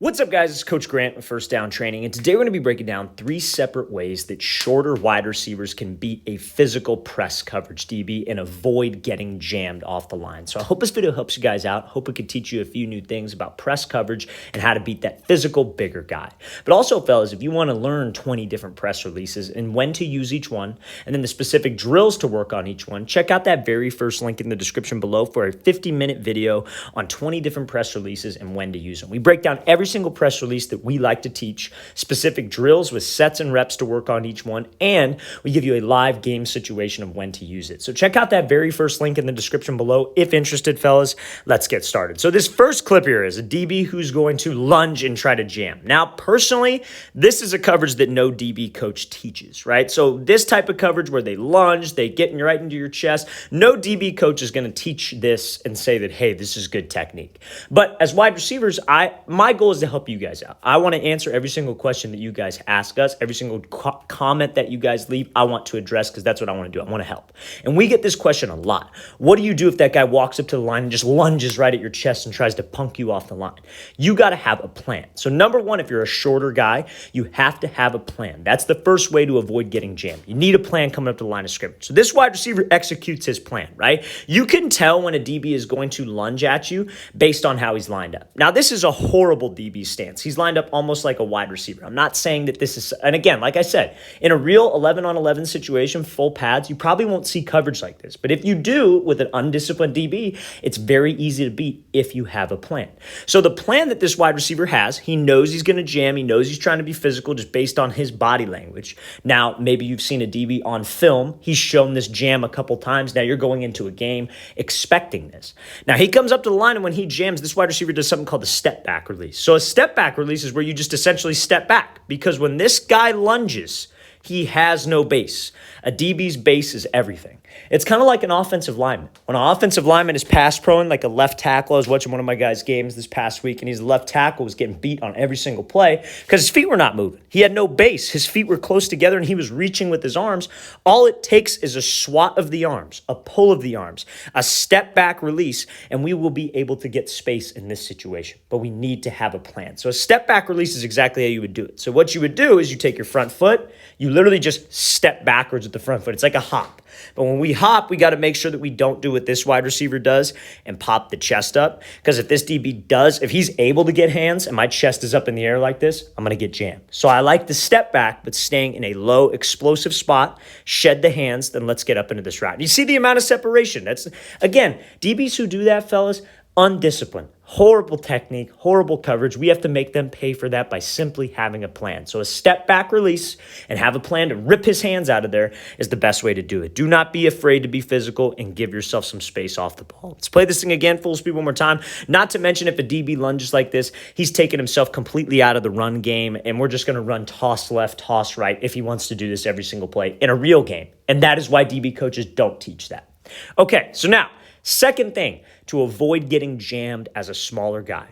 What's up, guys? It's Coach Grant with First Down Training, and today we're going to be breaking down 3 separate ways that shorter wide receivers can beat a physical press coverage DB and avoid getting jammed off the line. So I hope this video helps you guys out. Hope it could teach you a few new things about press coverage and how to beat that physical, bigger guy. But also, fellas, if you want to learn 20 different press releases and when to use each one, and then the specific drills to work on each one, check out that very first link in the description below for a 50-minute video on 20 different press releases and when to use them. We break down every single press release that we like to teach, specific drills with sets and reps to work on each one, and we give you a live game situation of when to use it. So check out that very first link in the description below if interested, fellas. Let's get started. So this first clip here is a DB who's going to lunge and try to jam. Now, personally, this is a coverage that no DB coach teaches, right? So this type of coverage where they lunge, they get right into your chest, no DB coach is going to teach this and say that, hey, this is good technique. But as wide receivers, my goal is to help you guys out. I want to answer every single question that you guys ask us, every single comment that you guys leave, I want to address because that's what I want to do. I want to help. And we get this question a lot. What do you do if that guy walks up to the line and just lunges right at your chest and tries to punk you off the line? You got to have a plan. So number one, if you're a shorter guy, you have to have a plan. That's the first way to avoid getting jammed. You need a plan coming up to the line of scrimmage. So this wide receiver executes his plan, right? You can tell when a DB is going to lunge at you based on how he's lined up. Now, this is a horrible DB stance. He's lined up almost like a wide receiver. I'm not saying that this is, and again, like I said, in a real 11-on-11 situation, full pads, you probably won't see coverage like this. But if you do with an undisciplined DB, it's very easy to beat if you have a plan. So the plan that this wide receiver has, he knows he's going to jam. He knows he's trying to be physical just based on his body language. Now, maybe you've seen a DB on film. He's shown this jam a couple times. Now you're going into a game expecting this. Now he comes up to the line, and when he jams, this wide receiver does something called a step back release. So a step back release is where you just essentially step back, because when this guy lunges, he has no base. A DB's base is everything. It's kind of like an offensive lineman. When an offensive lineman is pass prone, like a left tackle, I was watching one of my guys' games this past week, and he's a left tackle, was getting beat on every single play because his feet were not moving. He had no base. His feet were close together, and he was reaching with his arms. All it takes is a swat of the arms, a pull of the arms, a step back release, and we will be able to get space in this situation. But we need to have a plan. So a step back release is exactly how you would do it. So what you would do is you take your front foot, you literally just step backwards with the front foot. It's like a hop. But when we hop, we got to make sure that we don't do what this wide receiver does and pop the chest up. Because if this DB does, if he's able to get hands and my chest is up in the air like this, I'm going to get jammed. So I like to step back, but staying in a low explosive spot, shed the hands, then let's get up into this route. You see the amount of separation. That's, again, DBs who do that, fellas, undisciplined, horrible technique, horrible coverage. We have to make them pay for that by simply having a plan. So a step back release and have a plan to rip his hands out of there is the best way to do it. Do not be afraid to be physical and give yourself some space off the ball. Let's play this thing again, full speed one more time. Not to mention if a DB lunges like this, he's taken himself completely out of the run game, and we're just going to run toss left, toss right if he wants to do this every single play in a real game. And that is why DB coaches don't teach that. Okay, so now, second thing to avoid getting jammed as a smaller guy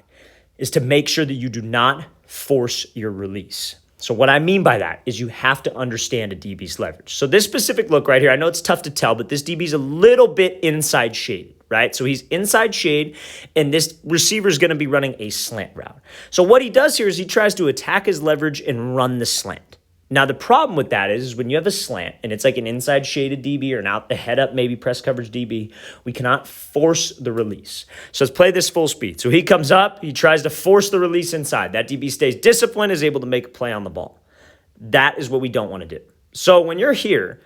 is to make sure that you do not force your release. So what I mean by that is you have to understand a DB's leverage. So this specific look right here, I know it's tough to tell, but this DB's a little bit inside shaded, right? So he's inside shade, and this receiver is going to be running a slant route. So what he does here is he tries to attack his leverage and run the slant. Now, the problem with that is when you have a slant and it's like an inside shaded DB or an out the head up, maybe press coverage DB, we cannot force the release. So let's play this full speed. So he comes up, he tries to force the release inside. That DB stays disciplined, is able to make a play on the ball. That is what we don't want to do. So when you're here,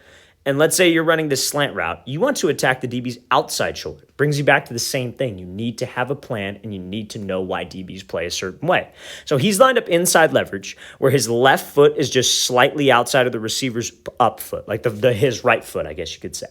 and let's say you're running this slant route, you want to attack the DB's outside shoulder. Brings you back to the same thing. You need to have a plan, and you need to know why DBs play a certain way. So he's lined up inside leverage, where his left foot is just slightly outside of the receiver's up foot, like his right foot, I guess you could say.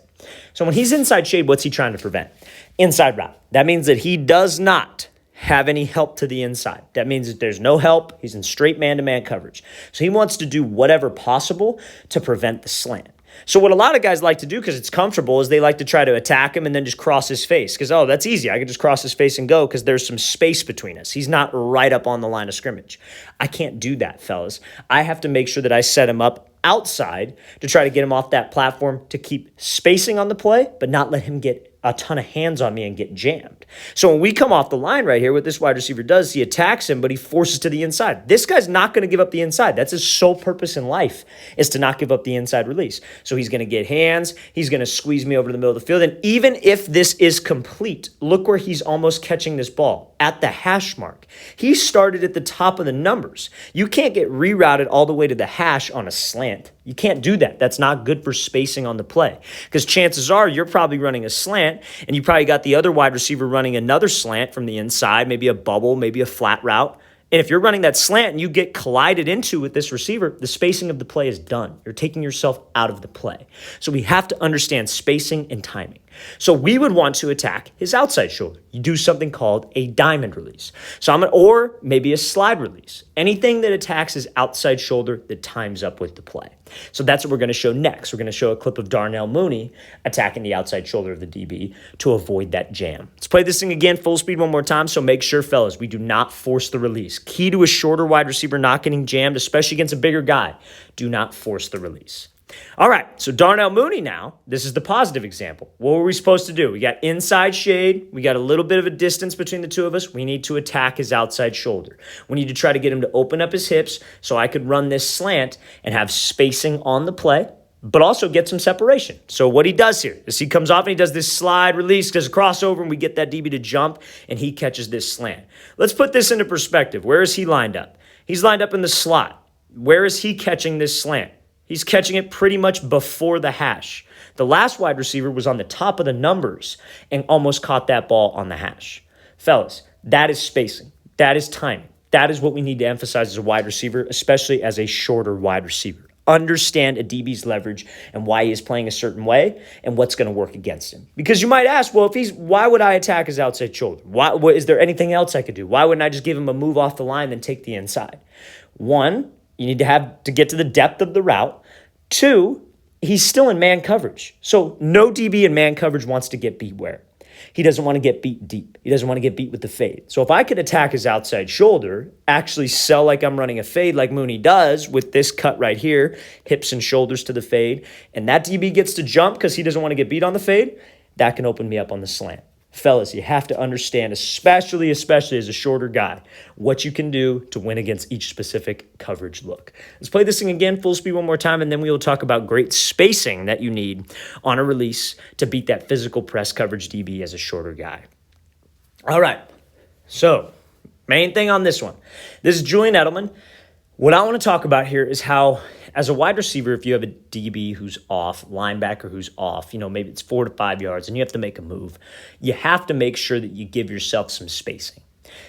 So when he's inside shade, what's he trying to prevent? Inside route. That means that he does not have any help to the inside. That means that there's no help. He's in straight man-to-man coverage. So he wants to do whatever possible to prevent the slant. So what a lot of guys like to do, because it's comfortable, is they like to try to attack him and then just cross his face. Because, oh, that's easy. I can just cross his face and go because there's some space between us. He's not right up on the line of scrimmage. I can't do that, fellas. I have to make sure that I set him up outside to try to get him off that platform to keep spacing on the play, but not let him get a ton of hands on me and get jammed. So when we come off the line right here, what this wide receiver does, he attacks him, but he forces to the inside. This guy's not going to give up the inside. That's his sole purpose in life, is to not give up the inside release. So he's going to get hands. He's going to squeeze me over to the middle of the field. And even if this is complete, look where he's almost catching this ball, at the hash mark. He started at the top of the numbers. You can't get rerouted all the way to the hash on a slant. You can't do that. That's not good for spacing on the play, because chances are you're probably running a slant and you probably got the other wide receiver running another slant from the inside, maybe a bubble, maybe a flat route. And if you're running that slant and you get collided into with this receiver, the spacing of the play is done. You're taking yourself out of the play. So we have to understand spacing and timing. So we would want to attack his outside shoulder. You do something called a diamond release. Or maybe a slide release. Anything that attacks his outside shoulder that times up with the play. So that's what we're going to show next. We're going to show a clip of Darnell Mooney attacking the outside shoulder of the DB to avoid that jam. Let's play this thing again, full speed one more time. So make sure, fellas, we do not force the release. Key to a shorter wide receiver not getting jammed, especially against a bigger guy. Do not force the release. All right, so Darnell Mooney now, this is the positive example. What were we supposed to do? We got inside shade. We got a little bit of a distance between the two of us. We need to attack his outside shoulder. We need to try to get him to open up his hips so I could run this slant and have spacing on the play, but also get some separation. So what he does here is he comes off and he does this slide release, does a crossover, and we get that DB to jump, and he catches this slant. Let's put this into perspective. Where is he lined up? He's lined up in the slot. Where is he catching this slant? He's catching it pretty much before the hash. The last wide receiver was on the top of the numbers and almost caught that ball on the hash. Fellas, that is spacing. That is timing. That is what we need to emphasize as a wide receiver, especially as a shorter wide receiver. Understand a DB's leverage and why he is playing a certain way and what's going to work against him. Because you might ask, well, why would I attack his outside shoulder? Is there anything else I could do? Why wouldn't I just give him a move off the line and take the inside? One, you need to get to the depth of the route. Two, he's still in man coverage. So no DB in man coverage wants to get beat where? He doesn't want to get beat deep. He doesn't want to get beat with the fade. So if I could attack his outside shoulder, actually sell like I'm running a fade like Mooney does with this cut right here, hips and shoulders to the fade, and that DB gets to jump because he doesn't want to get beat on the fade, that can open me up on the slant. Fellas, you have to understand, especially as a shorter guy, what you can do to win against each specific coverage look. Let's play this thing again, full speed one more time, and then we will talk about great spacing that you need on a release to beat that physical press coverage DB as a shorter guy. All right, so main thing on this one. This is Julian Edelman. What I want to talk about here is how, as a wide receiver, if you have a DB who's off, linebacker who's off, maybe it's 4 to 5 yards and you have to make a move, you have to make sure that you give yourself some spacing.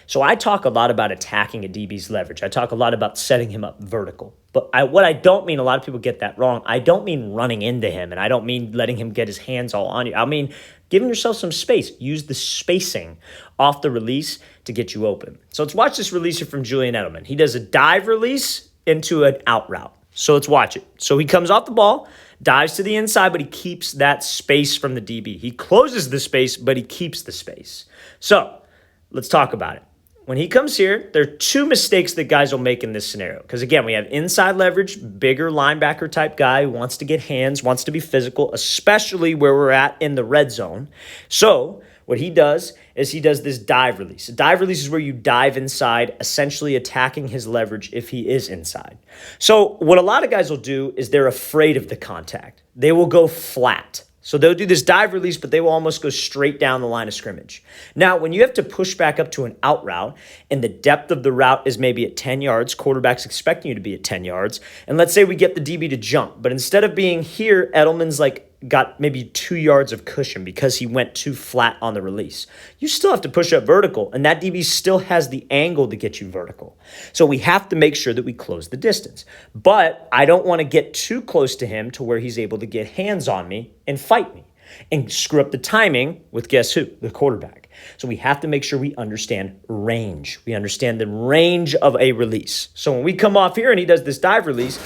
So I talk a lot about attacking a DB's leverage. I talk a lot about setting him up vertical. But what I don't mean, a lot of people get that wrong, I don't mean running into him, and I don't mean letting him get his hands all on you. I mean giving yourself some space. Use the spacing off the release to get you open. So let's watch this release from Julian Edelman. He does a dive release into an out route. So let's watch it. So he comes off the ball, dives to the inside, but he keeps that space from the DB. He closes the space, but he keeps the space. So let's talk about it. When he comes here, there are two mistakes that guys will make in this scenario. Because again, we have inside leverage, bigger linebacker type guy who wants to get hands, wants to be physical, especially where we're at in the red zone. So what he does is he does this dive release. A dive release is where you dive inside, essentially attacking his leverage if he is inside. So what a lot of guys will do is they're afraid of the contact. They will go flat. So they'll do this dive release, but they will almost go straight down the line of scrimmage. Now, when you have to push back up to an out route and the depth of the route is maybe at 10 yards, quarterback's expecting you to be at 10 yards, and let's say we get the DB to jump, but instead of being here, Edelman's got maybe 2 yards of cushion because he went too flat on the release. You still have to push up vertical, and that DB still has the angle to get you vertical. So we have to make sure that we close the distance. But I don't want to get too close to him to where he's able to get hands on me and fight me and screw up the timing with guess who? The quarterback. So we have to make sure we understand range. We understand the range of a release. So when we come off here and he does this dive release,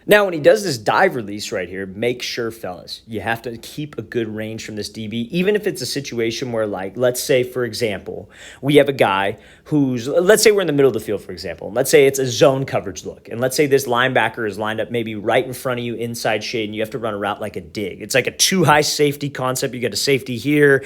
Now, when he does this dive release right here, make sure, fellas, you have to keep a good range from this DB, even if it's a situation where, like, let's say, for example, we have a guy who's, let's say we're in the middle of the field, for example. Let's say it's a zone coverage look. And let's say this linebacker is lined up maybe right in front of you, inside shade, and you have to run a route like a dig. It's like a too high safety concept. You get a safety here,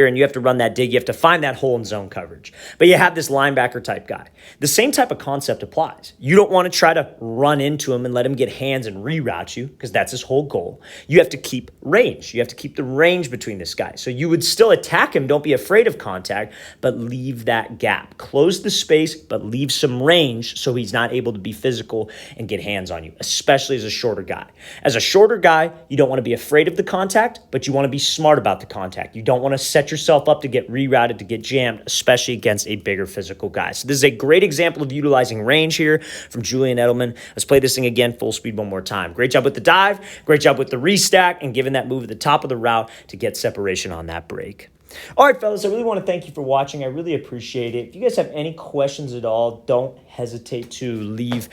and you have to run that dig. You have to find that hole in zone coverage. But you have this linebacker type guy. The same type of concept applies. You don't want to try to run into him and let him get hands and reroute you, because that's his whole goal. You have to keep range. You have to keep the range between this guy. So you would still attack him. Don't be afraid of contact, but leave that gap. Close the space, but leave some range so he's not able to be physical and get hands on you, especially as a shorter guy. As a shorter guy, you don't want to be afraid of the contact, but you want to be smart about the contact. You don't want to set yourself up to get rerouted, to get jammed, especially against a bigger physical guy. So this is a great example of utilizing range here from Julian Edelman. Let's play this thing again, full speed one more time. Great job with the dive, great job with the restack, and giving that move at the top of the route to get separation on that break. All right, fellas, I really want to thank you for watching. I really appreciate it. If you guys have any questions at all, don't hesitate to leave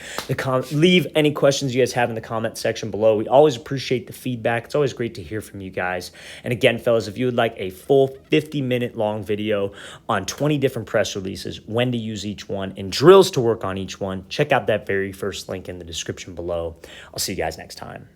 any questions you guys have in the comment section below. We always appreciate the feedback. It's always great to hear from you guys. And again, fellas, if you would like a full 50-minute long video on 20 different press releases, when to use each one, and drills to work on each one, check out that very first link in the description below. I'll see you guys next time.